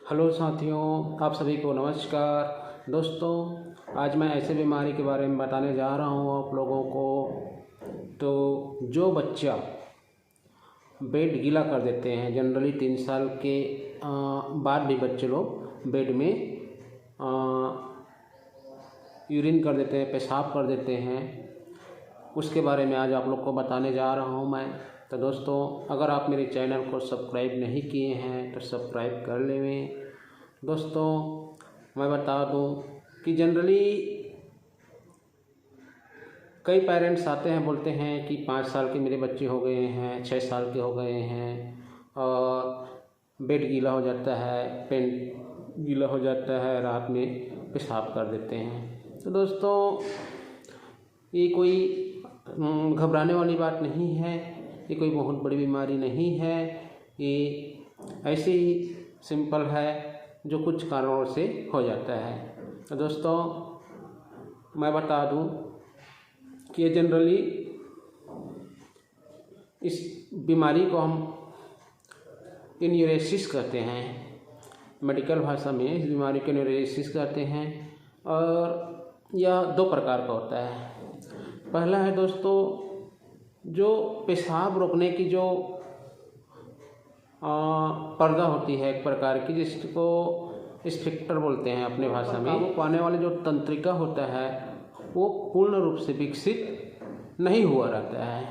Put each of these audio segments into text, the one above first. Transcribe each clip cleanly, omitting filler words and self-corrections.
Hello साथियों, आप सभी को नमस्कार। दोस्तों, आज मैं ऐसे बीमारी के बारे में बताने जा रहा हूँ आप लोगों को। तो जो बच्चा बेड गीला कर देते हैं, जनरली 3 साल के बाद भी बच्चे लोग बेड में यूरिन कर देते हैं, पेशाब कर देते हैं, उसके बारे में आज आप लोग को बताने जा रहा हूँ मैं। तो दोस्तों, अगर आप मेरे चैनल को सब्सक्राइब नहीं किए हैं तो सब्सक्राइब कर लें। दोस्तों, मैं बता दूं कि जनरली कई पेरेंट्स आते हैं, बोलते हैं कि 5 साल के मेरे बच्चे हो गए हैं, 6 साल के हो गए हैं और बेड गीला हो जाता है, पेंट गीला हो जाता है, रात में पेशाब कर देते हैं। तो दोस्तों, ये कोई घबराने वाली बात नहीं है, ये कोई बहुत बड़ी बीमारी नहीं है, ये ऐसे ही सिंपल है जो कुछ कारणों से हो जाता है। तो दोस्तों, मैं बता दूं कि ये जनरली इस बीमारी को हम एन्यूरेसिस कहते हैं, मेडिकल भाषा में इस बीमारी को एन्यूरेसिस कहते हैं। और यह 2 प्रकार का होता है। पहला है दोस्तों, जो पेशाब रोकने की जो पर्दा होती है एक प्रकार की, जिसको स्फिंक्टर बोलते हैं अपने भाषा में। वो पाने वाले जो तंत्रिका होता है वो पूर्ण रूप से विकसित नहीं हुआ रहता है,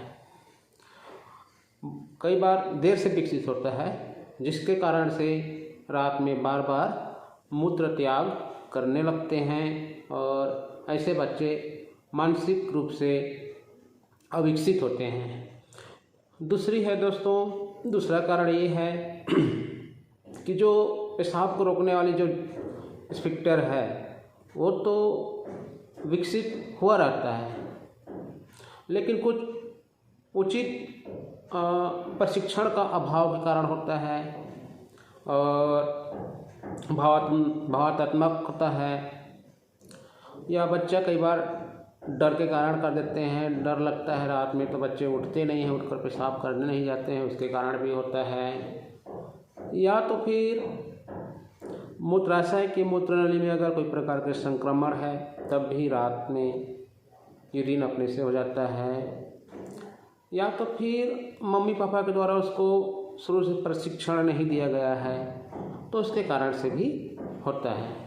कई बार देर से विकसित होता है, जिसके कारण से रात में बार बार मूत्र त्याग करने लगते हैं और ऐसे बच्चे मानसिक रूप से अविकसित होते हैं। दूसरी है दोस्तों, दूसरा कारण ये है कि जो पेशाब को रोकने वाली जो स्फिंक्टर है वो तो विकसित हुआ रहता है, लेकिन कुछ उचित प्रशिक्षण का अभाव के कारण होता है और भावात्मक होता है, या बच्चा कई बार डर के कारण कर देते हैं। डर लगता है रात में तो बच्चे उठते नहीं हैं, उठकर पेशाब करने नहीं जाते हैं, उसके कारण भी होता है। या तो फिर मूत्राशय की मूत्रनली में अगर कोई प्रकार के संक्रमण है तब भी रात में यूरिन अपने से हो जाता है। या तो फिर मम्मी पापा के द्वारा उसको शुरू से प्रशिक्षण नहीं दिया गया है तो उसके कारण से भी होता है।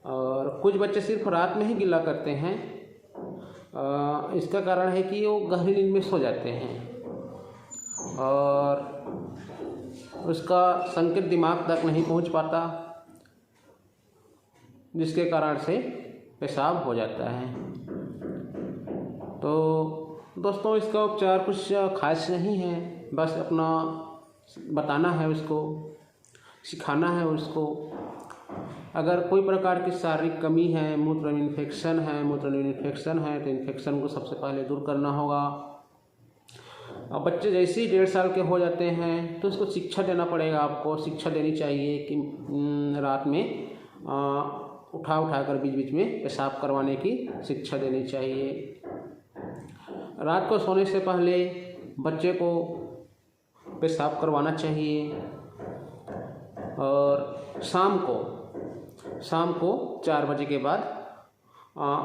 और कुछ बच्चे सिर्फ रात में ही गीला करते हैं, इसका कारण है कि वो गहरी नींद में सो जाते हैं और उसका संकेत दिमाग तक नहीं पहुंच पाता, जिसके कारण से पेशाब हो जाता है। तो दोस्तों, इसका उपचार कुछ खास नहीं है, बस अपना बताना है उसको, सिखाना है उसको। अगर कोई प्रकार की शारीरिक कमी है, मूत्र में इन्फेक्शन है तो इन्फेक्शन को सबसे पहले दूर करना होगा। अब बच्चे जैसे ही 1.5 साल के हो जाते हैं तो उसको शिक्षा देना पड़ेगा, आपको शिक्षा देनी चाहिए कि रात में उठा कर बीच बीच में पेशाब करवाने की शिक्षा देनी चाहिए। रात को सोने से पहले बच्चे को पेशाब करवाना चाहिए और शाम को 4 बजे के बाद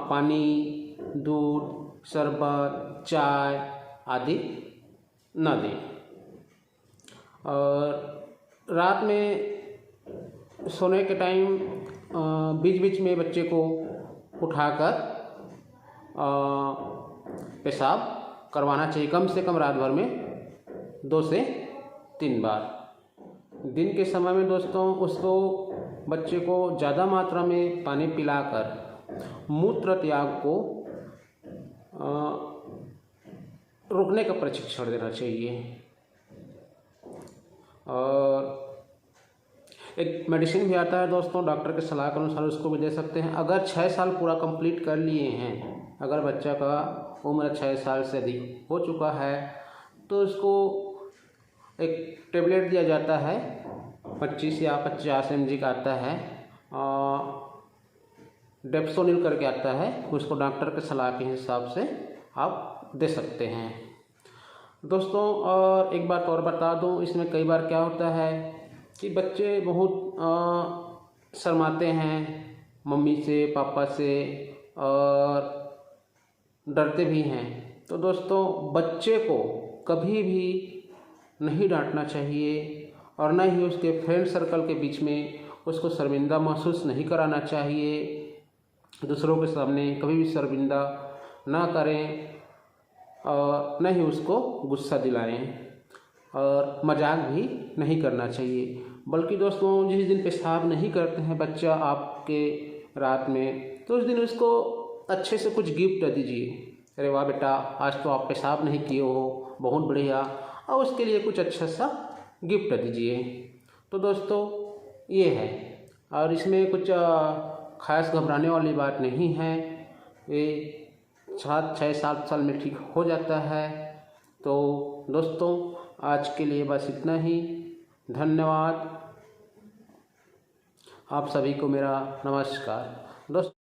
पानी, दूध, शरबत, चाय आदि न दें। और रात में सोने के टाइम बीच बीच में बच्चे को उठाकर पेशाब करवाना चाहिए, कम से कम रात भर में 2 से 3 बार। दिन के समय में दोस्तों, उसको बच्चे को ज़्यादा मात्रा में पानी पिलाकर मूत्र त्याग को रोकने का प्रशिक्षण देना चाहिए। और एक मेडिसिन भी आता है दोस्तों, डॉक्टर के सलाह के अनुसार उसको भी दे सकते हैं। अगर 6 साल पूरा कंप्लीट कर लिए हैं, अगर बच्चा का उम्र 6 साल से अधिक हो चुका है तो उसको एक टेबलेट दिया जाता है, 25 या 50 mg का आता है, डेप्सोनिल करके आता है, उसको डॉक्टर के सलाह के हिसाब से आप दे सकते हैं। दोस्तों, और एक बात और बता दूं, इसमें कई बार क्या होता है कि बच्चे बहुत शर्माते हैं मम्मी से, पापा से, और डरते भी हैं। तो दोस्तों, बच्चे को कभी भी नहीं डांटना चाहिए और न ही उसके फ्रेंड सर्कल के बीच में उसको शर्मिंदा महसूस नहीं कराना चाहिए। दूसरों के सामने कभी भी शर्मिंदा ना करें और न ही उसको गुस्सा दिलाएं, और मजाक भी नहीं करना चाहिए। बल्कि दोस्तों, जिस दिन पेशाब नहीं करते हैं बच्चा आपके रात में, तो उस दिन उसको अच्छे से कुछ गिफ्ट दीजिए। अरे वाह बेटा, आज तो आप पेशाब नहीं किए हो, बहुत बढ़िया, और उसके लिए कुछ अच्छा सा गिफ्ट दीजिए। तो दोस्तों, ये है, और इसमें कुछ खास घबराने वाली बात नहीं है। ये 6-7 साल में ठीक हो जाता है। तो दोस्तों, आज के लिए बस इतना ही। धन्यवाद। आप सभी को मेरा नमस्कार। दोस्तों,